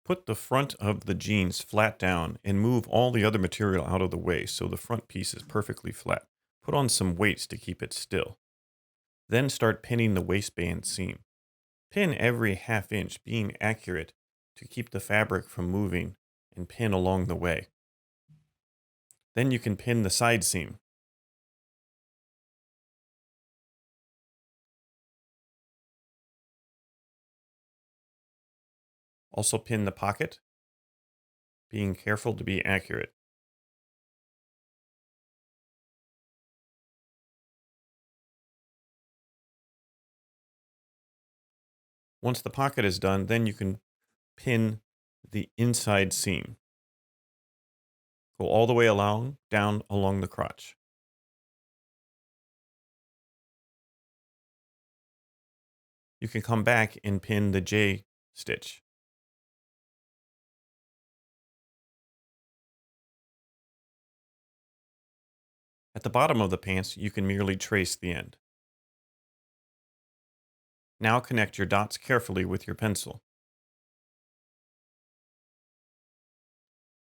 Put the front of the jeans flat down and move all the other material out of the way so the front piece is perfectly flat. Put on some weights to keep it still. Then start pinning the waistband seam. Pin every half inch, being accurate to keep the fabric from moving, and pin along the way. Then you can pin the side seam. Also pin the pocket, being careful to be accurate. Once the pocket is done, then you can pin the inside seam. Go all the way along, down along the crotch. You can come back and pin the J stitch. At the bottom of the pants, you can merely trace the end. Now connect your dots carefully with your pencil.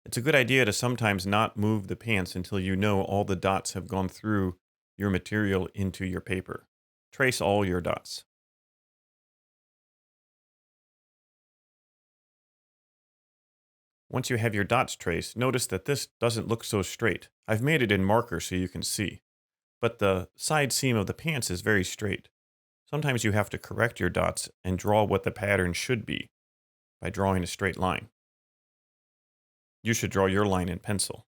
It's a good idea to sometimes not move the pants until you know all the dots have gone through your material into your paper. Trace all your dots. Once you have your dots traced, notice that this doesn't look so straight. I've made it in marker so you can see. But the side seam of the pants is very straight. Sometimes you have to correct your dots and draw what the pattern should be by drawing a straight line. You should draw your line in pencil.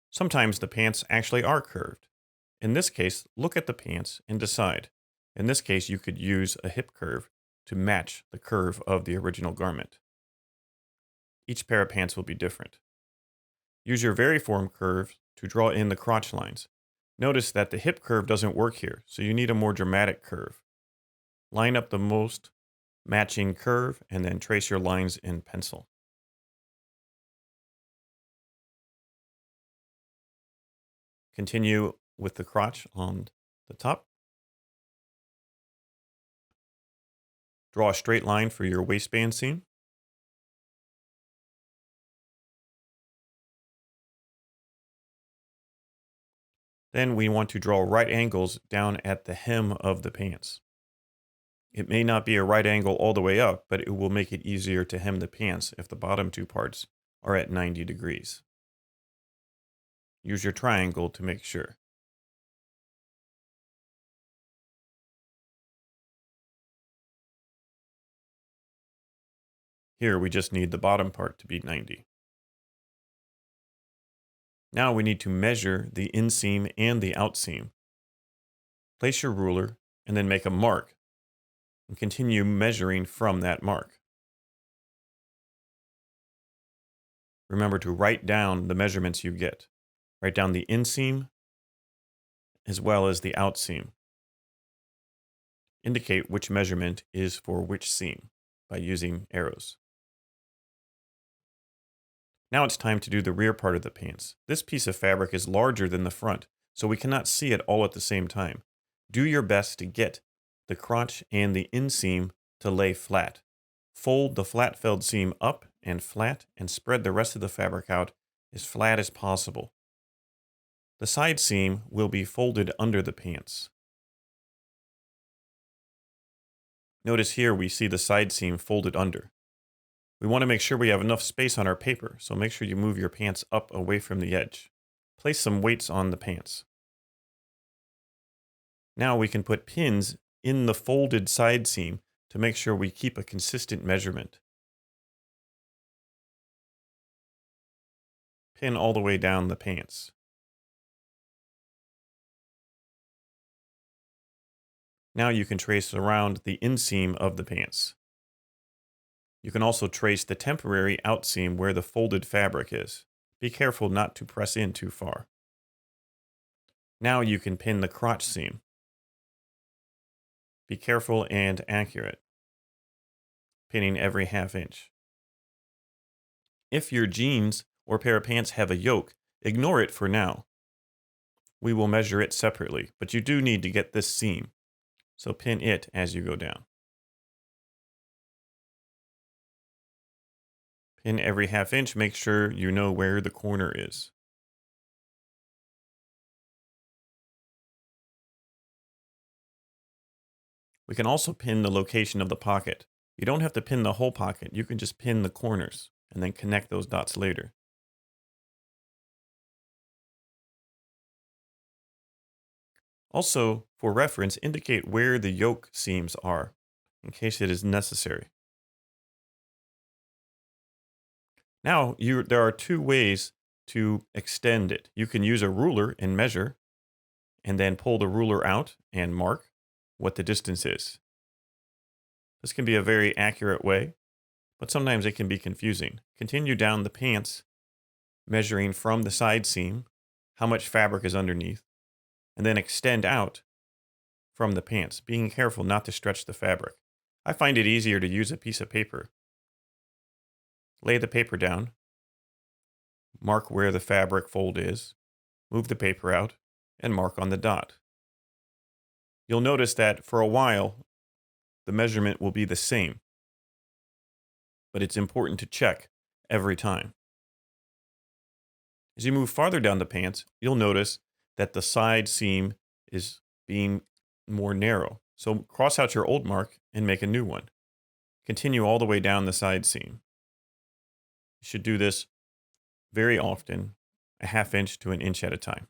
Sometimes the pants actually are curved. In this case, look at the pants and decide. In this case, you could use a hip curve to match the curve of the original garment. Each pair of pants will be different. Use your variform curve to draw in the crotch lines. Notice that the hip curve doesn't work here, so you need a more dramatic curve. Line up the most matching curve and then trace your lines in pencil. Continue with the crotch on the top. Draw a straight line for your waistband seam. Then we want to draw right angles down at the hem of the pants. It may not be a right angle all the way up, but it will make it easier to hem the pants if the bottom two parts are at 90 degrees. Use your triangle to make sure. Here we just need the bottom part to be 90. Now we need to measure the inseam and the outseam. Place your ruler and then make a mark and continue measuring from that mark. Remember to write down the measurements you get. Write down the inseam as well as the outseam. Indicate which measurement is for which seam by using arrows. Now it's time to do the rear part of the pants. This piece of fabric is larger than the front, so we cannot see it all at the same time. Do your best to get the crotch and the inseam to lay flat. Fold the flat felled seam up and flat and spread the rest of the fabric out as flat as possible. The side seam will be folded under the pants. Notice here we see the side seam folded under. We want to make sure we have enough space on our paper, so make sure you move your pants up away from the edge. Place some weights on the pants. Now we can put pins in the folded side seam to make sure we keep a consistent measurement. Pin all the way down the pants. Now you can trace around the inseam of the pants. You can also trace the temporary outseam where the folded fabric is. Be careful not to press in too far. Now you can pin the crotch seam. Be careful and accurate, pinning every half inch. If your jeans or pair of pants have a yoke, ignore it for now. We will measure it separately, but you do need to get this seam, so pin it as you go down. In every half inch, make sure you know where the corner is. We can also pin the location of the pocket. You don't have to pin the whole pocket, you can just pin the corners and then connect those dots later. Also, for reference, indicate where the yoke seams are in case it is necessary. Now, there are two ways to extend it. You can use a ruler and measure, and then pull the ruler out and mark what the distance is. This can be a very accurate way, but sometimes it can be confusing. Continue down the pants, measuring from the side seam how much fabric is underneath, and then extend out from the pants, being careful not to stretch the fabric. I find it easier to use a piece of paper. Lay the paper down, mark where the fabric fold is, move the paper out, and mark on the dot. You'll notice that for a while, the measurement will be the same, but it's important to check every time. As you move farther down the pants, you'll notice that the side seam is being more narrow. So cross out your old mark and make a new one. Continue all the way down the side seam. You should do this very often, a half inch to an inch at a time.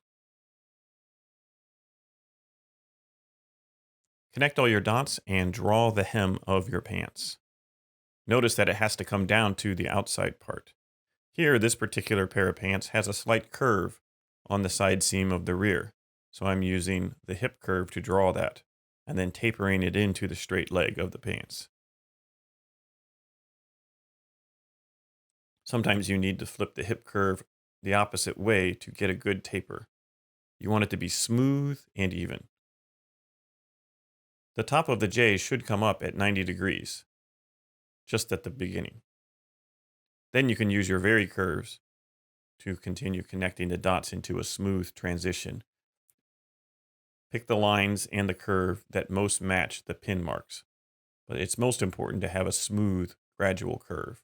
Connect all your dots and draw the hem of your pants. Notice that it has to come down to the outside part. Here, this particular pair of pants has a slight curve on the side seam of the rear. So I'm using the hip curve to draw that, and then tapering it into the straight leg of the pants. Sometimes you need to flip the hip curve the opposite way to get a good taper. You want it to be smooth and even. The top of the J should come up at 90 degrees, just at the beginning. Then you can use your vary curves to continue connecting the dots into a smooth transition. Pick the lines and the curve that most match the pin marks, but it's most important to have a smooth, gradual curve.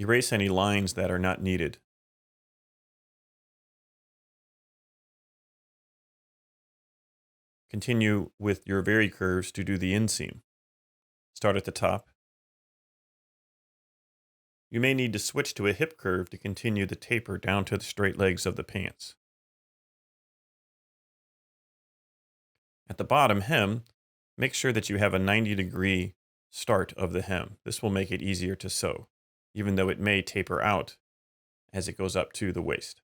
Erase any lines that are not needed. Continue with your vary curves to do the inseam. Start at the top. You may need to switch to a hip curve to continue the taper down to the straight legs of the pants. At the bottom hem, make sure that you have a 90-degree start of the hem. This will make it easier to sew, even though it may taper out as it goes up to the waist.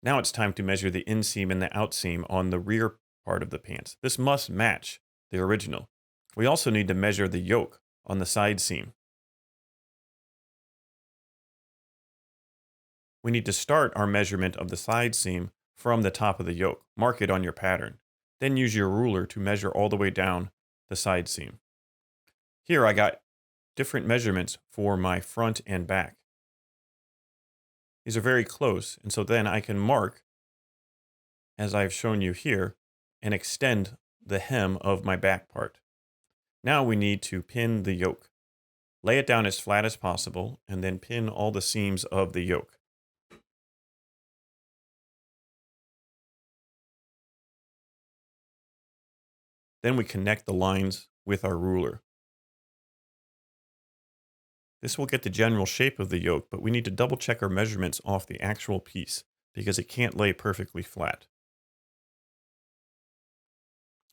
Now it's time to measure the inseam and the outseam on the rear part of the pants. This must match the original. We also need to measure the yoke on the side seam. We need to start our measurement of the side seam from the top of the yoke. Mark it on your pattern. Then use your ruler to measure all the way down the side seam. Here I got different measurements for my front and back. These are very close, and so then I can mark, as I've shown you here, and extend the hem of my back part. Now we need to pin the yoke. Lay it down as flat as possible, and then pin all the seams of the yoke. Then we connect the lines with our ruler. This will get the general shape of the yoke, but we need to double check our measurements off the actual piece because it can't lay perfectly flat.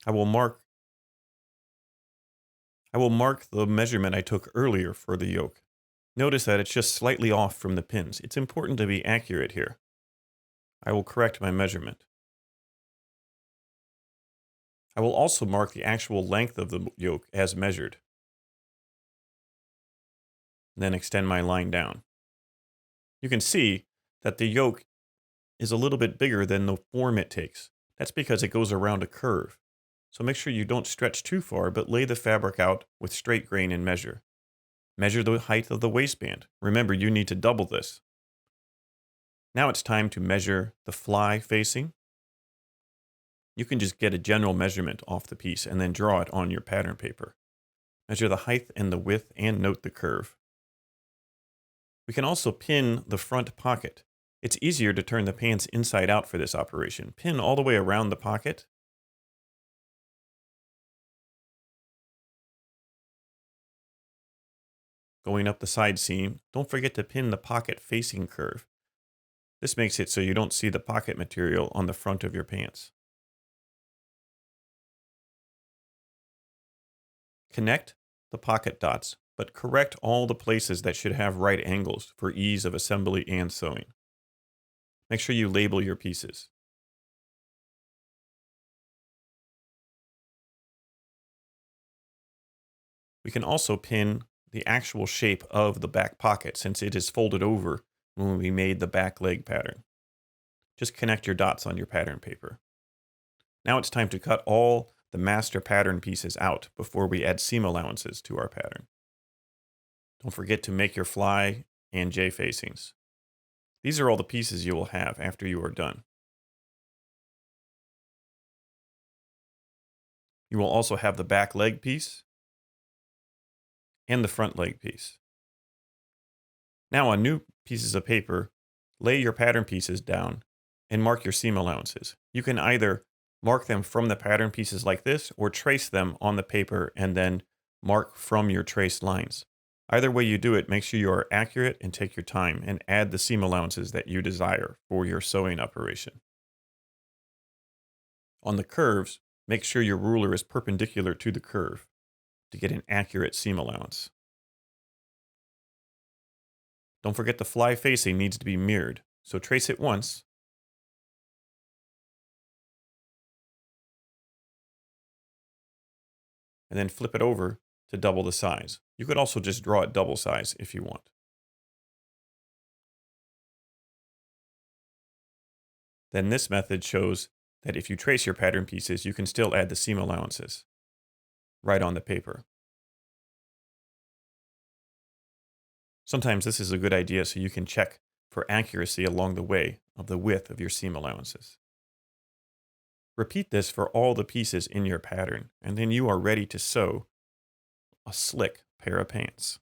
I will mark the measurement I took earlier for the yoke. Notice that it's just slightly off from the pins. It's important to be accurate here. I will correct my measurement. I will also mark the actual length of the yoke as measured. Then extend my line down. You can see that the yoke is a little bit bigger than the form it takes. That's because it goes around a curve. So make sure you don't stretch too far, but lay the fabric out with straight grain and measure. Measure the height of the waistband. Remember, you need to double this. Now it's time to measure the fly facing You can just get a general measurement off the piece and then draw it on your pattern paper. Measure the height and the width and note the curve. We can also pin the front pocket. It's easier to turn the pants inside out for this operation. Pin all the way around the pocket. Going up the side seam, don't forget to pin the pocket facing curve. This makes it so you don't see the pocket material on the front of your pants. Connect the pocket dots, but correct all the places that should have right angles for ease of assembly and sewing. Make sure you label your pieces. We can also pin the actual shape of the back pocket since it is folded over when we made the back leg pattern. Just connect your dots on your pattern paper. Now it's time to cut all the master pattern pieces out before we add seam allowances to our pattern. Don't forget to make your fly and J facings. These are all the pieces you will have after you are done. You will also have the back leg piece and the front leg piece. Now on new pieces of paper, lay your pattern pieces down and mark your seam allowances. You can either mark them from the pattern pieces like this or trace them on the paper and then mark from your traced lines. Either way you do it, make sure you are accurate and take your time and add the seam allowances that you desire for your sewing operation. On the curves, make sure your ruler is perpendicular to the curve to get an accurate seam allowance. Don't forget the fly facing needs to be mirrored, so trace it once. And then flip it over to double the size. You could also just draw it double size if you want. Then this method shows that if you trace your pattern pieces, you can still add the seam allowances right on the paper. Sometimes this is a good idea so you can check for accuracy along the way of the width of your seam allowances. Repeat this for all the pieces in your pattern, and then you are ready to sew a slick pair of pants.